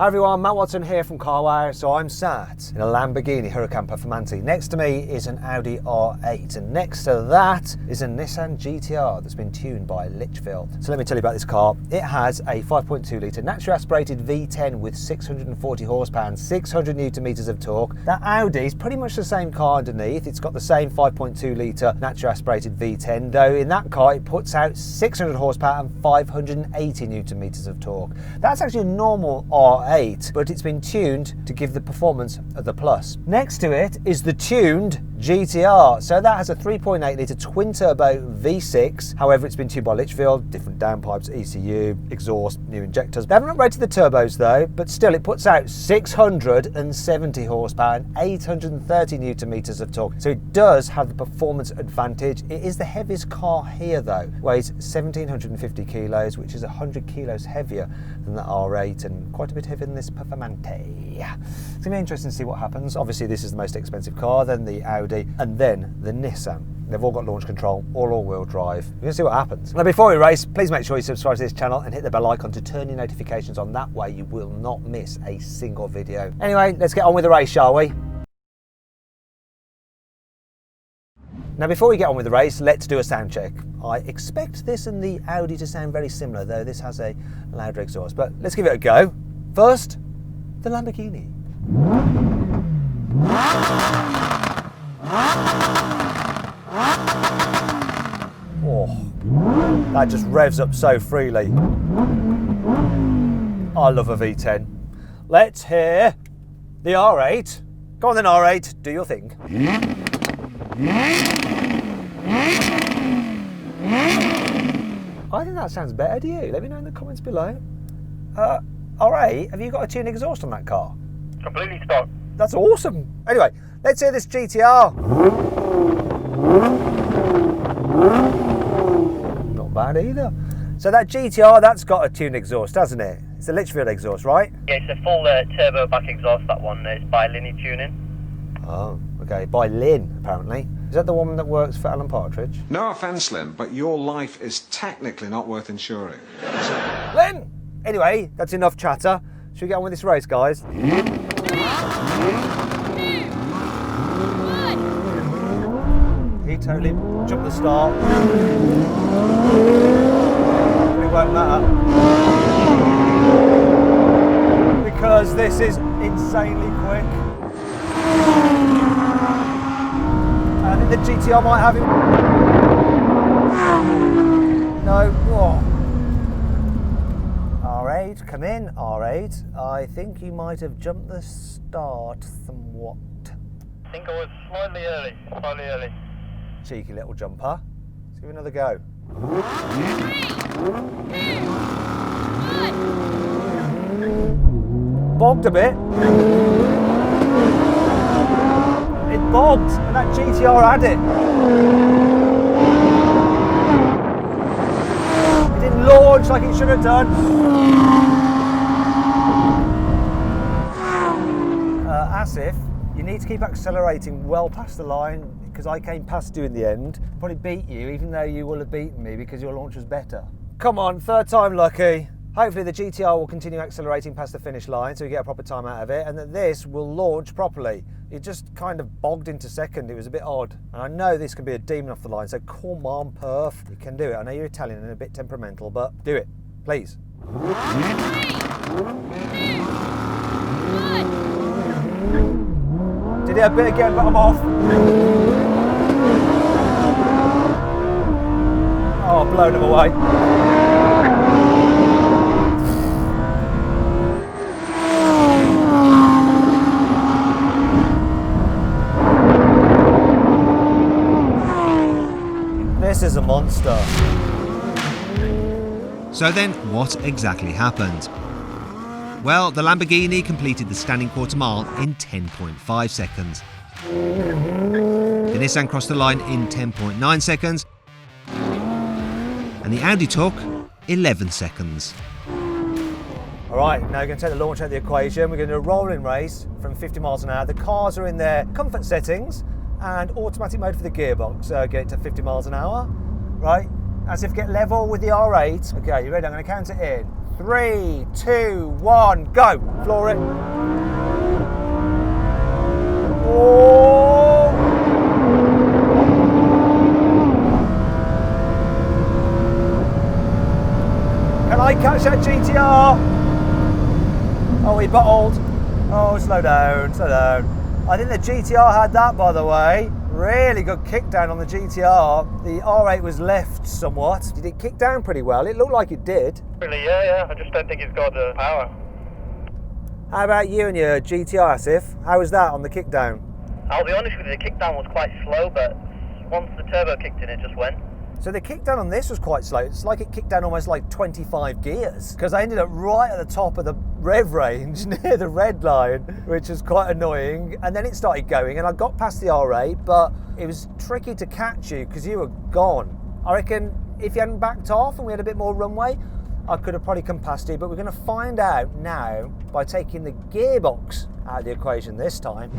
Hi everyone, Matt Watson here from carwow. So I'm sat in a Lamborghini Huracan Performante. Next to me is an Audi R8 and next to that is a Nissan GTR that's been tuned by Litchfield. So let me tell you about this car. It has a 5.2 litre naturally aspirated V10 with 640 horsepower and 600 newton meters of torque. That Audi is pretty much the same car underneath. It's got the same 5.2 litre naturally aspirated V10, though in that car it puts out 600 horsepower and 580 newton meters of torque. That's actually a normal R8, but it's been tuned to give the performance of the Plus. Next to it is the tuned GTR. So that has a 3.8 litre twin turbo V6. However, it's been tuned by Litchfield, different downpipes, ECU, exhaust, new injectors. They haven't upgraded the turbos though, but still it puts out 670 horsepower and 830 newton meters of torque. So it does have the performance advantage. It is the heaviest car here though. Weighs 1,750 kilos, which is 100 kilos heavier than the R8 and quite a bit heavier than this Performante. It's gonna be interesting to see what happens. Obviously this is the most expensive car, then the Audi, and then the Nissan. They've all got launch control, all-wheel drive. We're gonna see what happens. Now before we race, please make sure you subscribe to this channel and hit the bell icon to turn your notifications on. That way you will not miss a single video. Anyway, let's get on with the race, shall we? Now before we get on with the race, let's do a sound check. I expect this and the Audi to sound very similar, though this has a louder exhaust, but let's give it a go. First, the Lamborghini. Oh, that just revs up so freely. I love a V10. Let's hear the R8. Go on then, R8, do your thing. I think that sounds better, do you? Let me know in the comments below. R8, have you got a tuned exhaust on that car? Completely stock. That's awesome. Anyway, let's hear this GTR. Not bad either. So that GTR, that's got a tuned exhaust, hasn't it? It's a Litchfield exhaust, right? Yeah, it's a full turbo back exhaust, that one. It's by Linney Tuning. Oh, okay. By Lynn, apparently. Is that the woman that works for Alan Partridge? No offence, Lynn, but your life is technically not worth insuring. Lynn! Anyway, that's enough chatter. Should we get on with this race, guys? He totally jumped the start. But it won't matter. Because this is insanely quick. I think the GTR might have him. No. Whoa. R8, come in, R8. I think you might have jumped the start somewhat. I think I was slightly early. Cheeky little jumper. Let's give it another go. Bogged a bit. It bogged, and that GTR had it. It didn't launch like it should have done. Asif, you need to keep accelerating well past the line because I came past you in the end. Probably beat you, even though you will have beaten me because your launch was better. Come on, third time lucky. Hopefully the GTR will continue accelerating past the finish line so we get a proper time out of it and that this will launch properly. It just kind of bogged into second. It was a bit odd. And I know this can be a demon off the line, so come on, Perf. You can do it. I know you're Italian and a bit temperamental, but do it, please. Did it a bit again, but I'm off. Oh, blown him away. This is a monster. So then, what exactly happened? Well, the Lamborghini completed the standing quarter mile in 10.5 seconds. The Nissan crossed the line in 10.9 seconds. And the Audi took 11 seconds. All right, now we're going to take the launch out of the equation. We're going to do a rolling race from 50 miles an hour. The cars are in their comfort settings and automatic mode for the gearbox. Get it to 50 miles an hour, right? As if get level with the R8. Okay, you ready? I'm going to count it in. 3, 2, 1, go. Floor it. Oh. Can I catch that GTR? Oh, he bottled. Oh, slow down, slow down. I think the GTR had that, by the way. Really good kick down on the GTR. The R8 was left somewhat. Did it kick down pretty well? It looked like it did. Really, yeah. I just don't think it's got the power. How about you and your GTR, Asif? How was that on the kick down? I'll be honest with you, the kickdown was quite slow, but once the turbo kicked in, it just went. So the kick down on this was quite slow. It's like it kicked down almost like 25 gears, because I ended up right at the top of the rev range near the red line, which was quite annoying. And then it started going and I got past the R8, but it was tricky to catch you because you were gone. I reckon if you hadn't backed off and we had a bit more runway, I could have probably come past you, but we're going to find out now by taking the gearbox out of the equation this time.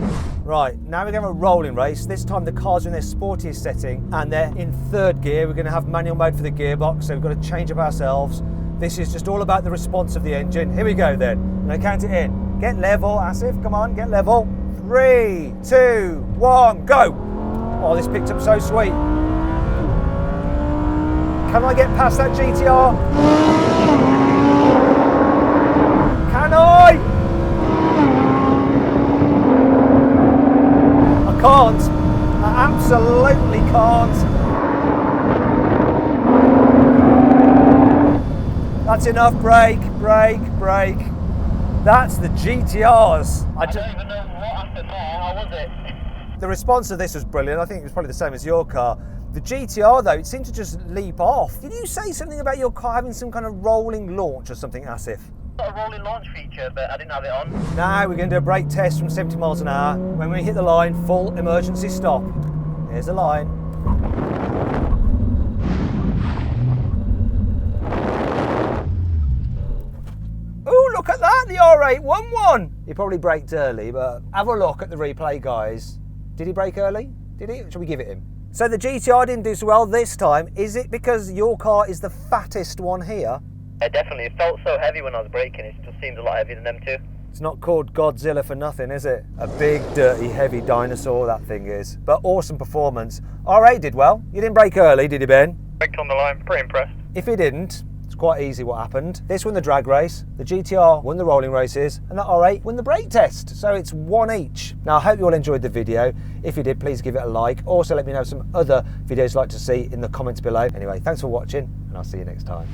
Right, now we're going to have a rolling race. This time the cars are in their sportiest setting and they're in third gear. We're going to have manual mode for the gearbox, so we've got to change up ourselves. This is just all about the response of the engine. Here we go then. I'm going to count it in. Get level, Asif, come on, get level. 3, 2, 1, go. Oh, this picked up so sweet. Can I get past that GTR? Can I? I can't. I absolutely can't. That's enough. Brake, brake, brake. That's the GTRs. I don't even know what happened there. How was it? The response to this was brilliant. I think it was probably the same as your car. The GTR though, it seemed to just leap off. Did you say something about your car having some kind of rolling launch or something, Asif? Got a rolling launch feature, but I didn't have it on. Now we're going to do a brake test from 70 miles an hour. When we hit the line, full emergency stop. Here's the line. Ooh, look at that, the R8 won one. He probably braked early, but have a look at the replay, guys. Did he brake early? Did he? Shall we give it him? So the GTR didn't do so well this time. Is it because your car is the fattest one here? Yeah, definitely. It felt so heavy when I was braking. It just seemed a lot heavier than them too. It's not called Godzilla for nothing, is it? A big, dirty, heavy dinosaur, that thing is. But awesome performance. R8 did well. You didn't brake early, did you, Ben? Braked on the line. Pretty impressed. If he didn't, it's quite easy what happened. This won the drag race, the GTR won the rolling races, and the R8 won the brake test. So it's one each. Now, I hope you all enjoyed the video. If you did, please give it a like. Also, let me know some other videos you'd like to see in the comments below. Anyway, thanks for watching, and I'll see you next time.